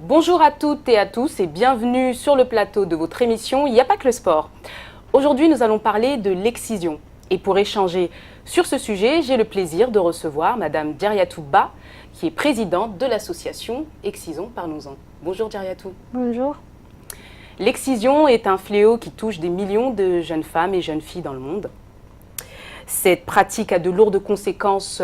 Bonjour à toutes et à tous et bienvenue sur le plateau de votre émission Il n'y a pas que le sport. Aujourd'hui, nous allons parler de l'excision. Et pour échanger sur ce sujet, j'ai le plaisir de recevoir Madame Diaryatou Ba, qui est présidente de l'association Excisons, parlons-en. Bonjour Diaryatou. Bonjour. L'excision est un fléau qui touche des millions de jeunes femmes et jeunes filles dans le monde. Cette pratique a de lourdes conséquences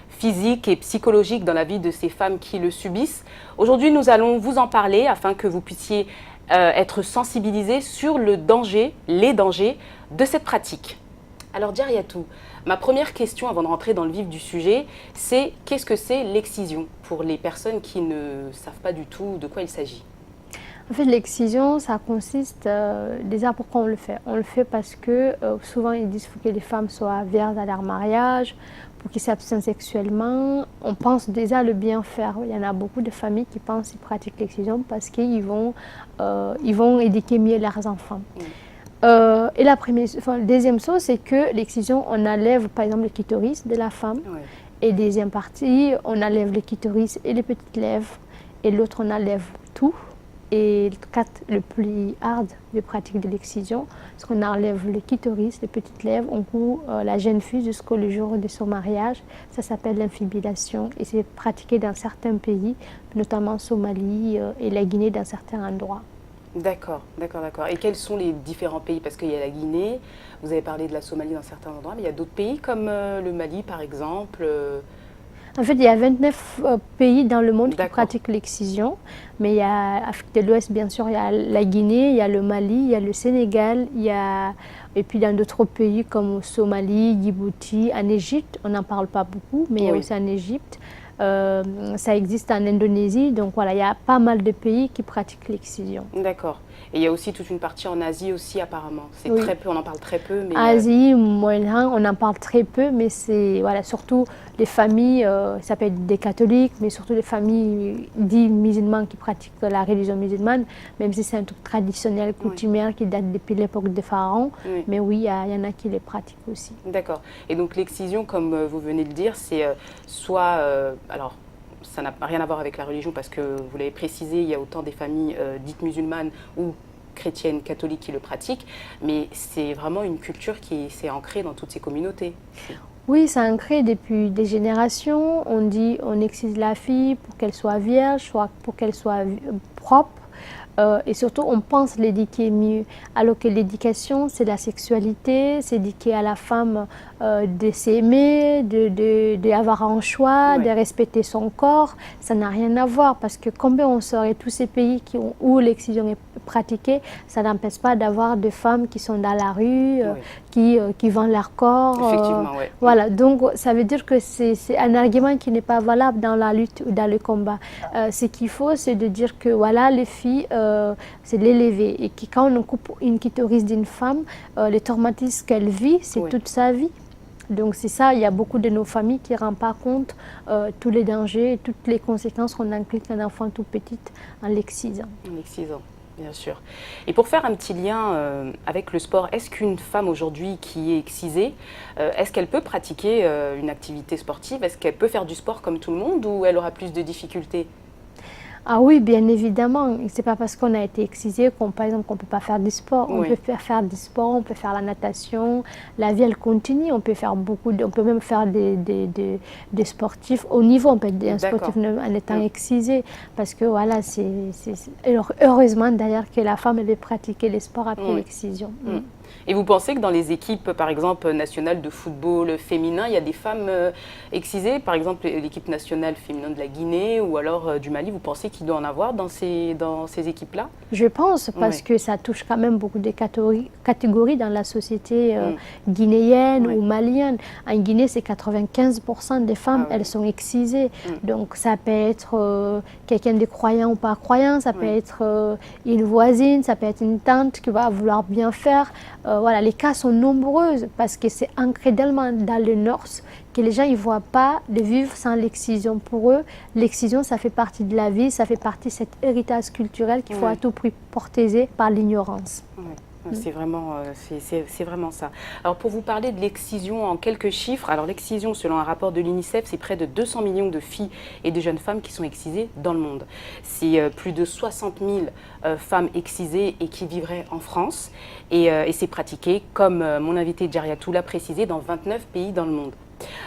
physiques et psychologiques dans la vie de ces femmes qui le subissent. Aujourd'hui, nous allons vous en parler afin que vous puissiez être sensibilisés sur les dangers de cette pratique. Alors Diaryatou, ma première question avant de rentrer dans le vif du sujet, c'est qu'est-ce que c'est l'excision pour les personnes qui ne savent pas du tout de quoi il s'agit? En fait, l'excision, ça consiste, déjà pourquoi on le fait? On le fait parce que souvent ils disent qu'il faut que les femmes soient vierges à leur mariage, pour qu'ils s'abstiennent sexuellement. On pense déjà le bien faire. Il y en a beaucoup de familles qui pensent qu'ils pratiquent l'excision parce qu'ils vont éduquer mieux leurs enfants. Et la deuxième chose, c'est que l'excision, on enlève par exemple le clitoris de la femme. Et deuxième partie, on enlève le clitoris et les petites lèvres. Et l'autre, on enlève tout. Et le plus hard de pratique de l'excision, c'est qu'on enlève le clitoris, les petites lèvres, on coud la jeune fille jusqu'au jour de son mariage. Ça s'appelle l'infibulation et c'est pratiqué dans certains pays, notamment Somalie et la Guinée dans certains endroits. D'accord. Et quels sont les différents pays? Parce qu'il y a la Guinée, vous avez parlé de la Somalie dans certains endroits, mais il y a d'autres pays comme le Mali par exemple. En fait, il y a 29 pays dans le monde qui pratiquent l'excision. Mais il y a l'Afrique de l'Ouest, bien sûr, il y a la Guinée, il y a le Mali, il y a le Sénégal, et puis dans d'autres pays comme Somalie, Djibouti, en Égypte, on n'en parle pas beaucoup, mais il y a aussi en Égypte. Ça existe en Indonésie, donc voilà, il y a pas mal de pays qui pratiquent l'excision. D'accord. Et il y a aussi toute une partie en Asie aussi apparemment. C'est très peu, on en parle très peu. Mais Asie, Moyen-Orient, on en parle très peu, mais c'est voilà, surtout les familles, ça peut être des catholiques, mais surtout les familles dites musulmanes qui pratiquent la religion musulmane, même si c'est un truc traditionnel, coutumier, qui date depuis l'époque des pharaons. Mais oui, il y en a qui les pratiquent aussi. D'accord. Et donc l'excision, comme vous venez de le dire, c'est soit... alors, ça n'a rien à voir avec la religion parce que vous l'avez précisé, il y a autant des familles dites musulmanes ou chrétiennes, catholiques qui le pratiquent, mais c'est vraiment une culture qui s'est ancrée dans toutes ces communautés. Oui, c'est ancré depuis des générations. On dit on excise la fille pour qu'elle soit vierge, soit pour qu'elle soit propre. Et surtout, on pense l'éduquer mieux. Alors que l'éducation, c'est la sexualité, c'est éduquer à la femme de s'aimer, d'avoir un choix, de respecter son corps. Ça n'a rien à voir parce que combien on saurait tous ces pays où l'excision est pratiquée, ça n'empêche pas d'avoir des femmes qui sont dans la rue, qui vendent leur corps. Effectivement, Voilà, donc ça veut dire que c'est un argument qui n'est pas valable dans la lutte ou dans le combat. Ce qu'il faut, c'est de dire que voilà, les filles, c'est l'élever. Et que quand on coupe une clitoris d'une femme, les traumatismes qu'elle vit, c'est toute sa vie. Donc c'est ça, il y a beaucoup de nos familles qui ne rendent pas compte tous les dangers et toutes les conséquences qu'on implique un enfant tout petit en l'excisant. En l'excisant, bien sûr. Et pour faire un petit lien avec le sport, est-ce qu'une femme aujourd'hui qui est excisée, est-ce qu'elle peut pratiquer une activité sportive? Est-ce qu'elle peut faire du sport comme tout le monde ou elle aura plus de difficultés? Ah oui, bien évidemment. Ce n'est pas parce qu'on a été excisé par exemple, qu'on ne peut pas faire du sport. On peut faire du sport, on peut faire la natation. La vie, elle continue. On peut faire on peut même faire des sportifs au niveau. On peut être un sportif en étant excisé. Parce que voilà, heureusement d'ailleurs que la femme, elle veut pratiquer les sports après l'excision. Et vous pensez que dans les équipes, par exemple, nationales de football féminin, il y a des femmes excisées? Par exemple, l'équipe nationale féminine de la Guinée ou alors du Mali, vous pensez qu'il doit en avoir dans ces équipes-là? Je pense, parce que ça touche quand même beaucoup de catégories dans la société guinéenne ou malienne. En Guinée, c'est 95% des femmes, elles sont excisées. Donc ça peut être quelqu'un de croyant ou pas croyant, ça peut être une voisine, ça peut être une tante qui va vouloir bien faire. voilà, les cas sont nombreux parce que c'est ancré tellement dans le Nord que les gens ne voient pas de vivre sans l'excision. Pour eux, l'excision, ça fait partie de la vie, ça fait partie de cet héritage culturel qu'il faut à tout prix protéger par l'ignorance. C'est vraiment, c'est vraiment ça. Alors pour vous parler de l'excision en quelques chiffres, alors l'excision selon un rapport de l'UNICEF, c'est près de 200 millions de filles et de jeunes femmes qui sont excisées dans le monde. C'est plus de 60 000 femmes excisées et qui vivraient en France. Et c'est pratiqué, comme mon invité Djariatou l'a précisé, dans 29 pays dans le monde.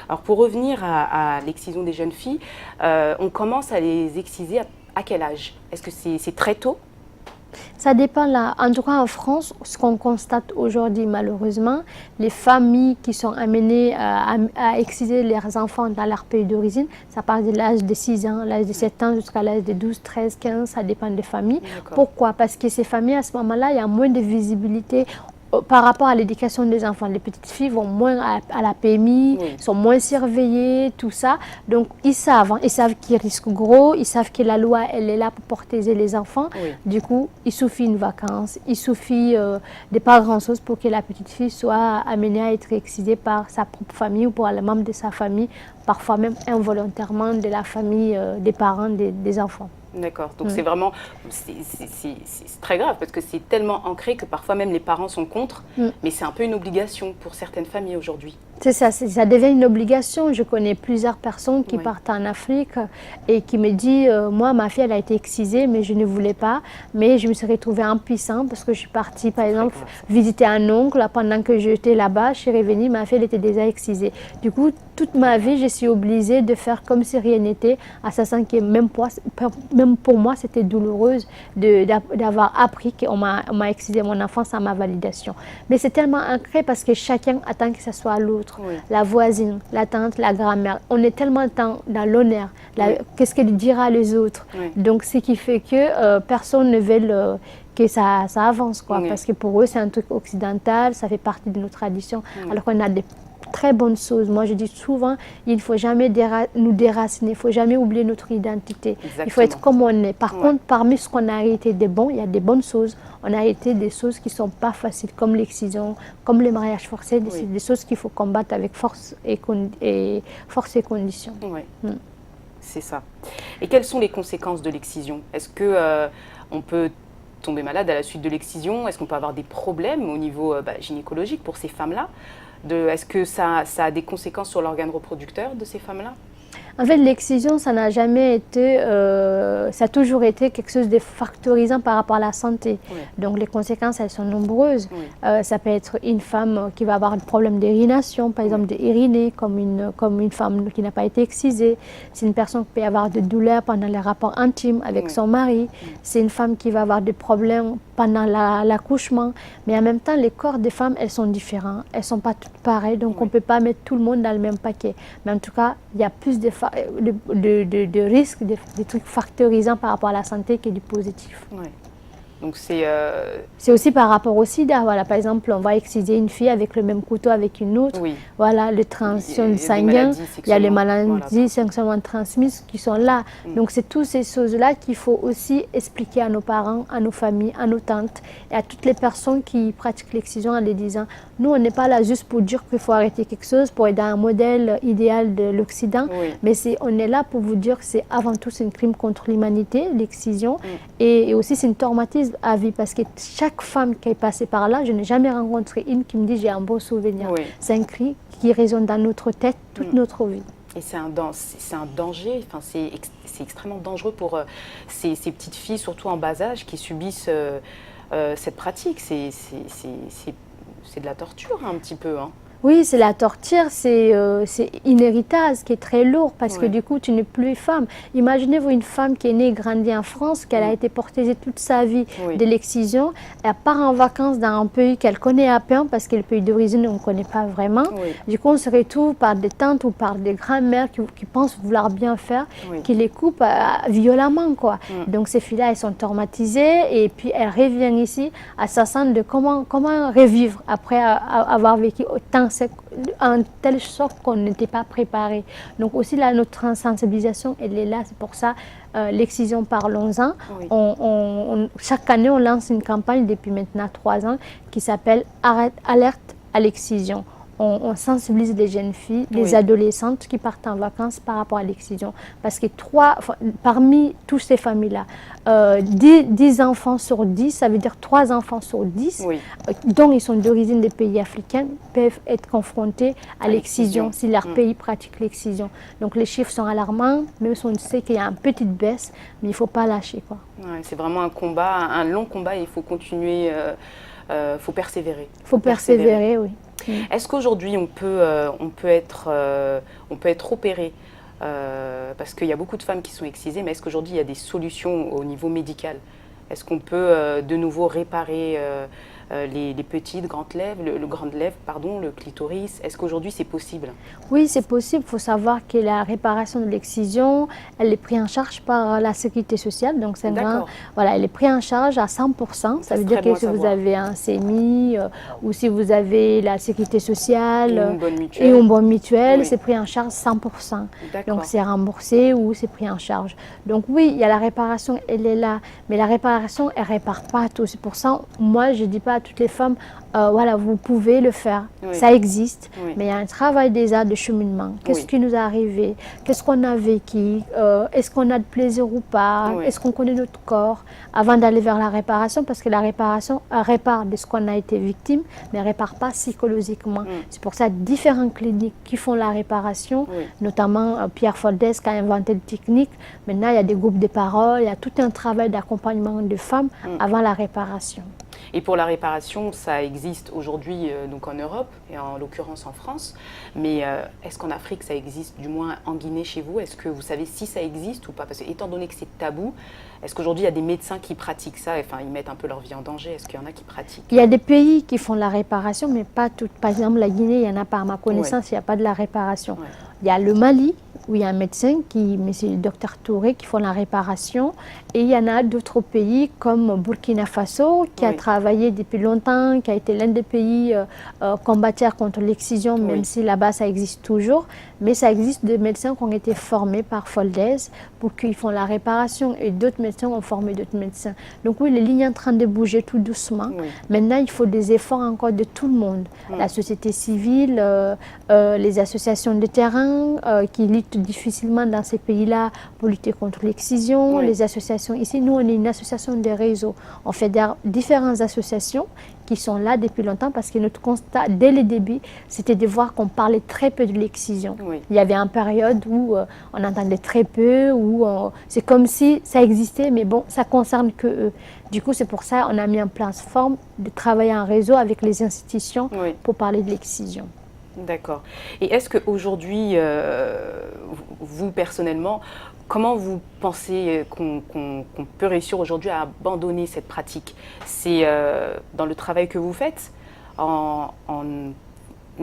Alors pour revenir à l'excision des jeunes filles, on commence à les exciser à quel âge? Est-ce que c'est très tôt? Ça dépend là. En tout cas, en France, ce qu'on constate aujourd'hui, malheureusement, les familles qui sont amenées à exciser leurs enfants dans leur pays d'origine, ça part de l'âge de 6 ans, l'âge de 7 ans jusqu'à l'âge de 12, 13, 15, ça dépend des familles. Pourquoi? Parce que ces familles, à ce moment-là, il y a moins de visibilité par rapport à l'éducation des enfants. Les petites filles vont moins à la PMI, sont moins surveillées, tout ça. Donc, ils savent qu'ils risquent gros, ils savent que la loi, elle est là pour protéger les enfants. Du coup, il suffit une vacance, il suffit de pas grand-chose pour que la petite fille soit amenée à être excisée par sa propre famille ou par les membres de sa famille, parfois même involontairement de la famille des parents des enfants. D'accord, donc c'est vraiment, c'est très grave parce que c'est tellement ancré que parfois même les parents sont contre, mais c'est un peu une obligation pour certaines familles aujourd'hui. C'est ça, ça devient une obligation. Je connais plusieurs personnes qui partent en Afrique et qui me disent, moi ma fille elle a été excisée mais je ne voulais pas, mais je me suis retrouvée impuissante parce que je suis partie par exemple visiter un oncle pendant que j'étais là-bas, je suis revenue, ma fille elle était déjà excisée. Du coup, toute ma vie je suis obligée de faire comme si rien n'était, à sachant que même pour moi c'était douloureuse d'avoir appris qu'on m'a excisé mon enfant sans ma validation. Mais c'est tellement ancré parce que chacun attend que ce soit l'autre. La voisine, la tante, la grand-mère. On est tellement dans l'honneur. Qu'est-ce qu'elle dira les autres? Donc, ce qui fait que personne ne veut que ça avance, quoi. Parce que pour eux, c'est un truc occidental, ça fait partie de nos traditions. Alors qu'on a des très bonnes choses. Moi, je dis souvent, il ne faut jamais nous déraciner, il ne faut jamais oublier notre identité. Il faut être comme on est. Par contre, parmi ce qu'on a hérité de bon, il y a des bonnes choses. On a hérité des choses qui ne sont pas faciles, comme l'excision, comme le mariage forcé, des choses qu'il faut combattre avec force et conditions. C'est ça. Et quelles sont les conséquences de l'excision? Est-ce que on peut tomber malade à la suite de l'excision? Est-ce qu'on peut avoir des problèmes au niveau gynécologique pour ces femmes-là? Est-ce que ça a des conséquences sur l'organe reproducteur de ces femmes-là? En fait, l'excision, ça n'a jamais été, ça a toujours été quelque chose de factorisant par rapport à la santé. Donc, les conséquences, elles sont nombreuses. Ça peut être une femme qui va avoir un problème d'érination, par exemple d'ériner, comme une femme qui n'a pas été excisée. C'est une personne qui peut avoir des douleurs pendant les rapports intimes avec son mari. C'est une femme qui va avoir des problèmes pendant l'accouchement. Mais en même temps, les corps des femmes, elles sont différents. Elles ne sont pas toutes pareilles. Donc, on ne peut pas mettre tout le monde dans le même paquet. Mais en tout cas, il y a plus de risques, des trucs factorisants par rapport à la santé que du positif. Donc c'est aussi par rapport au sida. Voilà, par exemple, on va exciser une fille avec le même couteau avec une autre. Voilà, les transitions sanguines, il y a les maladies sexuellement transmises qui sont là. Donc c'est toutes ces choses-là qu'il faut aussi expliquer à nos parents, à nos familles, à nos tantes et à toutes les personnes qui pratiquent l'excision en les disant, nous on n'est pas là juste pour dire qu'il faut arrêter quelque chose, pour être dans un modèle idéal de l'Occident, mais on est là pour vous dire que c'est avant tout un crime contre l'humanité, l'excision, et aussi c'est une traumatisme à vie parce que chaque femme qui est passée par là, je n'ai jamais rencontré une qui me dit j'ai un beau souvenir. C'est un cri qui résonne dans notre tête toute notre vie. Et c'est un danger, enfin, c'est extrêmement dangereux pour ces petites filles, surtout en bas âge, qui subissent cette pratique. C'est de la torture un petit peu. Oui, c'est la torture, c'est une héritage qui est très lourd parce que du coup, tu n'es plus femme. Imaginez-vous une femme qui est née et grandie en France, qu'elle a été protégée toute sa vie de l'excision. Elle part en vacances dans un pays qu'elle connaît à peine parce que le pays d'origine, on ne connaît pas vraiment. Du coup, on se retrouve par des tantes ou par des grands-mères qui pensent vouloir bien faire, qui les coupent violemment, quoi. Donc, ces filles-là, elles sont traumatisées et puis elles reviennent ici à sachant de comment revivre après avoir vécu autant en telle sorte qu'on n'était pas préparé. Donc aussi là, notre sensibilisation, elle est là, c'est pour ça, l'excision, parlons-en. Oui. Chaque année, on lance une campagne depuis maintenant 3 ans qui s'appelle Alerte à l'excision. On sensibilise les jeunes filles, les adolescentes qui partent en vacances par rapport à l'excision. Parce que parmi toutes ces familles-là, 10 enfants sur 10, ça veut dire 3 enfants sur 10, dont ils sont d'origine des pays africains, peuvent être confrontés à l'excision si leur pays pratique l'excision. Donc les chiffres sont alarmants, même si on sait qu'il y a une petite baisse, mais il ne faut pas lâcher, quoi. Ouais, c'est vraiment un combat, un long combat, et il faut continuer, il faut persévérer. Il faut persévérer, oui. Est-ce qu'aujourd'hui on peut être opéré parce qu'il y a beaucoup de femmes qui sont excisées, mais est-ce qu'aujourd'hui il y a des solutions au niveau médical? Est-ce qu'on peut de nouveau réparer les petites grandes lèvres, le clitoris? Est-ce qu'aujourd'hui c'est possible? Oui, c'est possible. Il faut savoir que la réparation de l'excision, elle est prise en charge par la sécurité sociale. Donc c'est voilà, elle est prise en charge à 100%. Ça veut dire que si vous avez un CMI ou si vous avez la sécurité sociale et une bonne mutuelle, c'est pris en charge 100%. Donc c'est remboursé ou c'est pris en charge. Donc oui, il y a la réparation, elle est là, mais la réparation, elle répare pas tout. C'est pour ça, moi, je dis pas à toutes les femmes, voilà, vous pouvez le faire, ça existe, mais il y a un travail déjà de cheminement. Qu'est-ce qui nous est arrivé? Qu'est-ce qu'on a vécu? Est-ce qu'on a de plaisir ou pas? Est-ce qu'on connaît notre corps avant d'aller vers la réparation? Parce que la réparation répare de ce qu'on a été victime, mais ne répare pas psychologiquement. C'est pour ça différentes cliniques qui font la réparation, notamment Pierre Foldès qui a inventé des techniques. Maintenant, il y a des groupes de parole, il y a tout un travail d'accompagnement de femmes avant la réparation. Et pour la réparation, ça existe aujourd'hui donc en Europe, et en l'occurrence en France. Mais est-ce qu'en Afrique, ça existe, du moins en Guinée chez vous? Est-ce que vous savez si ça existe ou pas? Parce que étant donné que c'est tabou, est-ce qu'aujourd'hui, il y a des médecins qui pratiquent ça? Enfin, ils mettent un peu leur vie en danger. Est-ce qu'il y en a qui pratiquent? Il y a des pays qui font la réparation, mais pas toutes. Par exemple, la Guinée, il n'y en a pas. À ma connaissance, il n'y a pas de la réparation. Il y a le Mali, où il y a un médecin, mais c'est le docteur Touré, qui font la réparation. Et il y en a d'autres pays comme Burkina Faso, qui a travaillé depuis longtemps, qui a été l'un des pays combattants contre l'excision, même si là-bas ça existe toujours. Mais ça existe des médecins qui ont été formés par Foldès pour qu'ils font la réparation, et d'autres médecins ont formé d'autres médecins. Donc oui, les lignes sont en train de bouger tout doucement. Maintenant, il faut des efforts encore de tout le monde. La société civile, les associations de terrain qui luttent difficilement dans ces pays-là pour lutter contre l'excision, les associations. Ici, nous, on est une association de réseau. On fait différentes associations qui sont là depuis longtemps, parce que notre constat, dès le début, c'était de voir qu'on parlait très peu de l'excision. Il y avait une période où on entendait très peu, où c'est comme si ça existait, mais bon, ça ne concerne que eux. Du coup, c'est pour ça qu'on a mis en place forme de travailler en réseau avec les institutions pour parler de l'excision. D'accord. Et est-ce qu'aujourd'hui, vous personnellement, comment vous pensez qu'on peut réussir aujourd'hui à abandonner cette pratique? C'est dans le travail que vous faites, en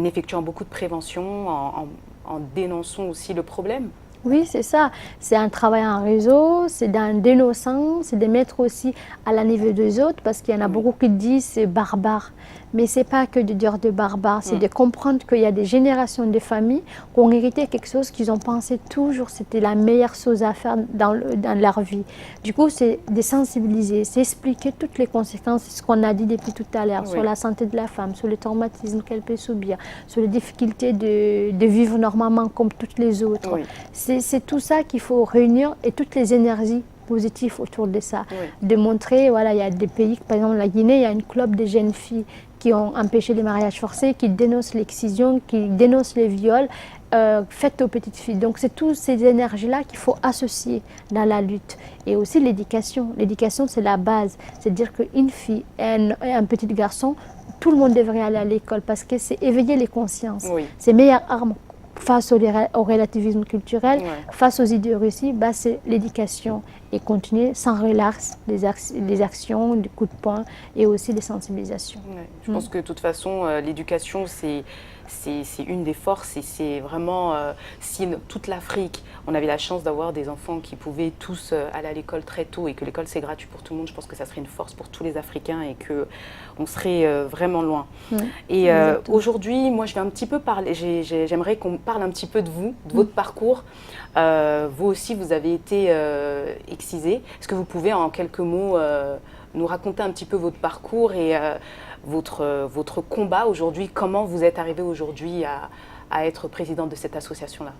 effectuant beaucoup de prévention, en dénonçant aussi le problème? Oui, c'est ça. C'est un travail en réseau, c'est d'un dénonçant, c'est de mettre aussi à la niveau des autres, parce qu'il y en a beaucoup qui disent c'est barbare. Mais ce n'est pas que de dire de barbare, c'est de comprendre qu'il y a des générations de familles qui ont hérité quelque chose qu'ils ont pensé toujours c'était la meilleure chose à faire dans leur vie. Du coup, c'est de sensibiliser, c'est expliquer toutes les conséquences, ce qu'on a dit depuis tout à l'heure, sur la santé de la femme, sur le traumatisme qu'elle peut subir, sur les difficultés de vivre normalement comme toutes les autres. C'est tout ça qu'il faut réunir, et toutes les énergies positives autour de ça. De montrer, voilà, il y a des pays, par exemple la Guinée, il y a une club de jeunes filles qui ont empêché les mariages forcés, qui dénoncent l'excision, qui dénoncent les viols faits aux petites filles. Donc c'est toutes ces énergies-là qu'il faut associer dans la lutte. Et aussi l'éducation. L'éducation, c'est la base. C'est-à-dire qu'une fille et un petit garçon, tout le monde devrait aller à l'école, parce que c'est éveiller les consciences. C'est meilleure arme face au relativisme culturel, face aux idées reçues, c'est l'éducation. et continuer sans relâche les actions, des coups de poing et aussi des sensibilisations. Ouais, je pense que de toute façon, l'éducation, c'est une des forces et c'est vraiment, si toute l'Afrique, on avait la chance d'avoir des enfants qui pouvaient tous aller à l'école très tôt et que l'école c'est gratuit pour tout le monde, je pense que ça serait une force pour tous les Africains et qu'on serait vraiment loin. Et aujourd'hui, moi je vais un petit peu parler, j'aimerais qu'on parle un petit peu de vous, de votre parcours. Vous aussi, vous avez été excisé. Est-ce que vous pouvez en quelques mots nous raconter un petit peu votre parcours et votre combat aujourd'hui, comment vous êtes arrivé aujourd'hui à être présidente de cette association-là?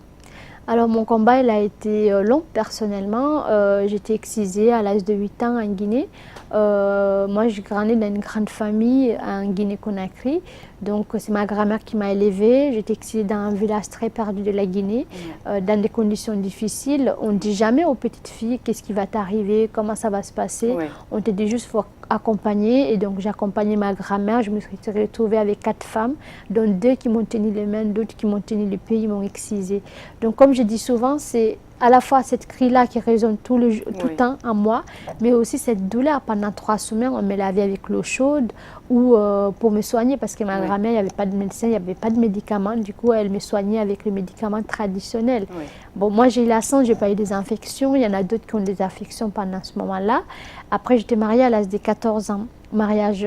Alors mon combat il a été long personnellement. J'étais excisée à l'âge de 8 ans en Guinée. Moi j'ai grandi dans une grande famille en Guinée-Conakry. Donc c'est ma grand-mère qui m'a élevée. J'étais excisée dans un village très perdu de la Guinée, dans des conditions difficiles. On ne dit jamais aux petites filles qu'est-ce qui va t'arriver, comment ça va se passer. On te dit juste faut accompagner. Et donc j'ai accompagné ma grand-mère. Je me suis retrouvée avec 4 femmes, dont 2 qui m'ont tenu les mains, d'autres qui m'ont tenu les pieds, ils m'ont excisée. Donc comme je dis souvent, c'est à la fois cette cri-là qui résonne tout le temps en moi, mais aussi cette douleur. Pendant 3 semaines, on me lavait avec l'eau chaude ou pour me soigner, parce que ma grand-mère, il n'y avait pas de médecin, il n'y avait pas de médicaments. Du coup, elle me soignait avec le médicament traditionnel. Bon, moi, j'ai eu la chance, je n'ai pas eu des infections. Il y en a d'autres qui ont des infections pendant ce moment-là. Après, j'étais mariée à l'âge de 14 ans. Mariage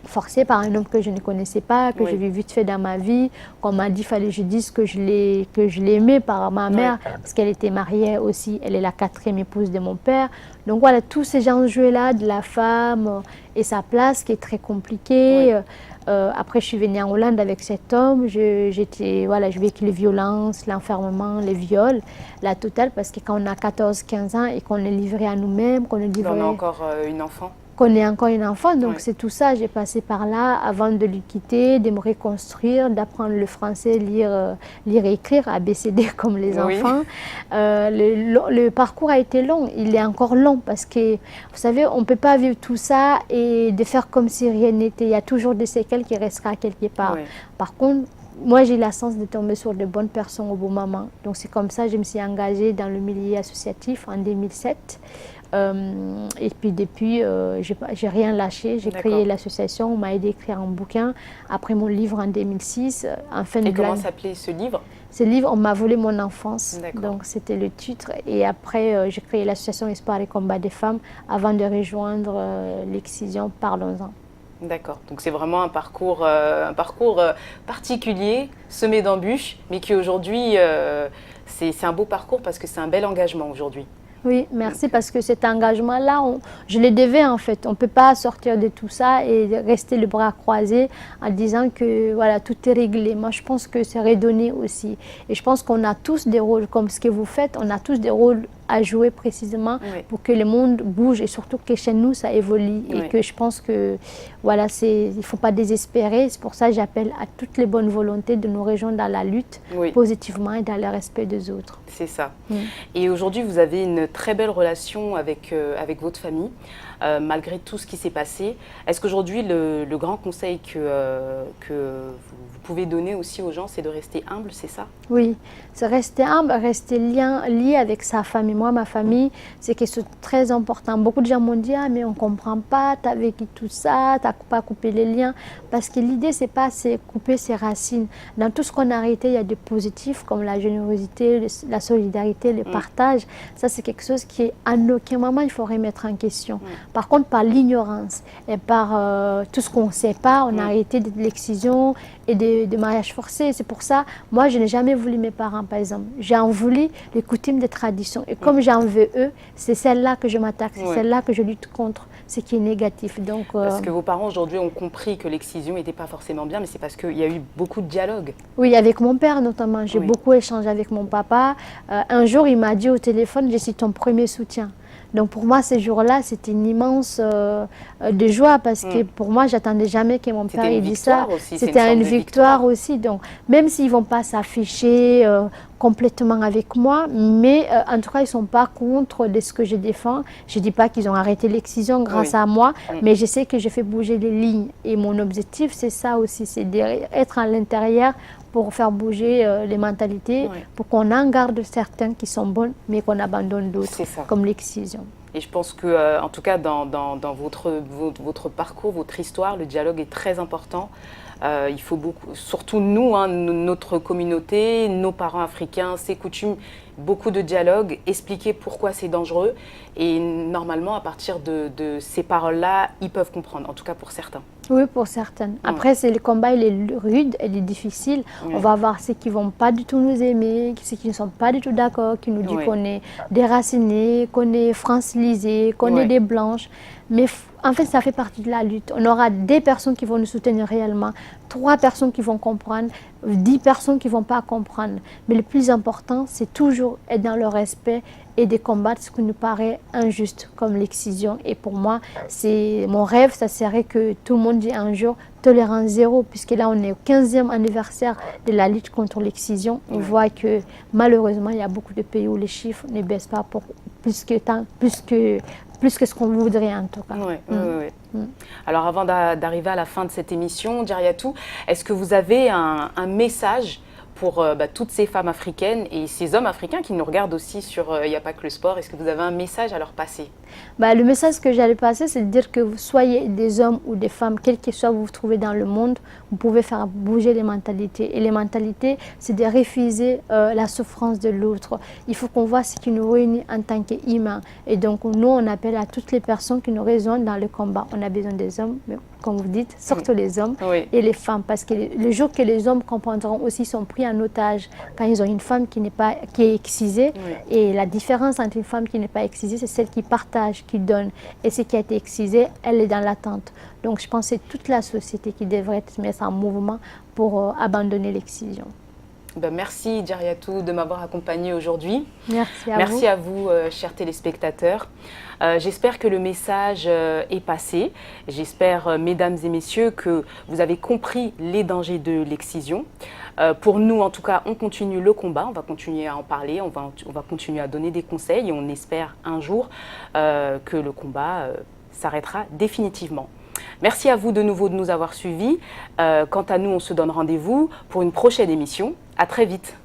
forcé par un homme que je ne connaissais pas, que j'ai vu vite fait dans ma vie. Qu'on m'a dit, il fallait que je dise que je l'aimais par ma mère, parce qu'elle était mariée aussi. Elle est la 4e épouse de mon père. Donc voilà, tous ces enjeux-là de la femme et sa place qui est très compliquée. Après, je suis venue en Hollande avec cet homme. J'ai vécu les violences, l'enfermement, les viols, la totale, parce que quand on a 14-15 ans et qu'on est livré à nous-mêmes, qu'on est livré... On a encore une enfant. Qu'on est encore une enfant, donc c'est tout ça, j'ai passé par là avant de le quitter, de me reconstruire, d'apprendre le français, lire et écrire, ABCD comme les enfants. Le parcours a été long, il est encore long parce que, vous savez, on ne peut pas vivre tout ça et de faire comme si rien n'était. Il y a toujours des séquelles qui resteront quelque part. Par contre, moi, j'ai eu la chance de tomber sur de bonnes personnes au bon moment. Donc c'est comme ça que je me suis engagée dans le milieu associatif en 2007. Et puis depuis, j'ai rien lâché. J'ai créé l'association, on m'a aidé à écrire un bouquin. Après mon livre en 2006. Et comment s'appelait ce livre? Ce livre, On m'a volé mon enfance. Donc c'était le titre. Et après, j'ai créé l'association Espoir et Combat des femmes avant de rejoindre l'excision Parlons-en. D'accord, donc c'est vraiment un parcours particulier, semé d'embûches, mais qui aujourd'hui, c'est un beau parcours parce que c'est un bel engagement aujourd'hui. Oui, merci, parce que cet engagement-là, je le devais en fait. On ne peut pas sortir de tout ça et rester le bras croisé en disant que voilà, tout est réglé. Moi, je pense que c'est redonné aussi. Et je pense qu'on a tous des rôles, comme ce que vous faites, on a tous des rôles à jouer précisément pour que le monde bouge et surtout que chez nous, ça évolue. Et que je pense que voilà, il ne faut pas désespérer. C'est pour ça que j'appelle à toutes les bonnes volontés de nous rejoindre dans la lutte positivement et dans le respect des autres. C'est ça. Et aujourd'hui, vous avez une très belle relation avec votre famille, malgré tout ce qui s'est passé. Est-ce qu'aujourd'hui, le grand conseil que vous pouvez donner aussi aux gens, c'est de rester humble, c'est ça? Oui, c'est rester humble, rester lié avec sa famille. Moi, ma famille, c'est quelque chose de très important. Beaucoup de gens m'ont dit, ah mais on ne comprend pas, tu as vécu tout ça, tu n'as pas coupé les liens. Parce que l'idée, c'est pas couper ses racines. Dans tout ce qu'on a arrêté, il y a des positifs comme la générosité, la solidarité, le partage. Ça, c'est quelque chose qui, à aucun moment, il faut remettre en question. Par contre, par l'ignorance et par tout ce qu'on ne sait pas, on a arrêté de l'excision et de mariage forcé. C'est pour ça, moi, je n'ai jamais voulu mes parents, par exemple. J'ai en voulu les coutumes des traditions. Et comme j'en veux eux, c'est celle-là que je m'attaque, c'est celle-là que je lutte contre, ce qui est négatif. Donc, parce que vos parents, aujourd'hui, ont compris que l'excision n'était pas forcément bien, mais c'est parce qu'il y a eu beaucoup de dialogue. Oui, avec mon père notamment. J'ai beaucoup échangé avec mon papa. Un jour, il m'a dit au téléphone, je suis ton premier soutien. Donc pour moi, ces jours-là, c'était une immense de joie parce que pour moi, j'attendais jamais que mon père ait dit ça. C'était une victoire aussi. Donc même s'ils ne vont pas s'afficher complètement avec moi, mais en tout cas, ils ne sont pas contre de ce que je défends. Je ne dis pas qu'ils ont arrêté l'excision grâce à moi, mais je sais que je fais bouger les lignes. Et mon objectif, c'est ça aussi, c'est d'être à l'intérieur pour faire bouger les mentalités, pour qu'on en garde certains qui sont bonnes, mais qu'on abandonne d'autres, comme l'excision. Et je pense que, en tout cas, dans votre parcours, votre histoire, le dialogue est très important. Il faut beaucoup, surtout nous, hein, notre communauté, nos parents africains, ses coutumes, beaucoup de dialogue, expliquer pourquoi c'est dangereux. Et normalement, à partir de ces paroles-là, ils peuvent comprendre, en tout cas pour certains. Oui, pour certaines. Après, le combat, il est rude, il est difficile. On va avoir ceux qui ne vont pas du tout nous aimer, ceux qui ne sont pas du tout d'accord, qui nous disent qu'on est déracinés, qu'on est francilisés, qu'on est des blanches. Mais en fait, ça fait partie de la lutte. On aura des personnes qui vont nous soutenir réellement, 3 personnes qui vont comprendre, 10 personnes qui ne vont pas comprendre. Mais le plus important, c'est toujours être dans le respect et de combattre ce qui nous paraît injuste, comme l'excision. Et pour moi, mon rêve, ça serait que tout le monde dise un jour tolérance zéro, puisque là, on est au 15e anniversaire de la lutte contre l'excision. On voit que malheureusement, il y a beaucoup de pays où les chiffres ne baissent pas pour plus que ce qu'on voudrait en tout cas. Alors avant d'arriver à la fin de cette émission, Djariatou, est-ce que vous avez un message pour toutes ces femmes africaines et ces hommes africains qui nous regardent aussi sur Il n'y a pas que le sport? Est-ce que vous avez un message à leur passer? Le message que j'allais passer, c'est de dire que vous soyez des hommes ou des femmes, quel que soit vous vous trouvez dans le monde, vous pouvez faire bouger les mentalités. Et les mentalités, c'est de refuser la souffrance de l'autre. Il faut qu'on voit ce qui nous réunit en tant qu'humains. Et donc, nous, on appelle à toutes les personnes qui nous rejoignent dans le combat. On a besoin des hommes, mais comme vous dites, surtout les hommes et les femmes. Parce que le jour que les hommes comprendront aussi, sont pris en otage quand ils ont une femme qui est excisée. Et la différence entre une femme qui n'est pas excisée, c'est celle qui partage, qui donne. Et celle qui a été excisée, elle est dans l'attente. Donc je pense que c'est toute la société qui devrait se mettre en mouvement pour abandonner l'excision. Merci Djariatou de m'avoir accompagnée aujourd'hui. Merci à vous. Merci à vous, chers téléspectateurs. J'espère que le message est passé. J'espère, mesdames et messieurs, que vous avez compris les dangers de l'excision. Pour nous, en tout cas, on continue le combat, on va continuer à en parler, on va continuer à donner des conseils et on espère un jour que le combat s'arrêtera définitivement. Merci à vous de nouveau de nous avoir suivis. Quant à nous, on se donne rendez-vous pour une prochaine émission. À très vite.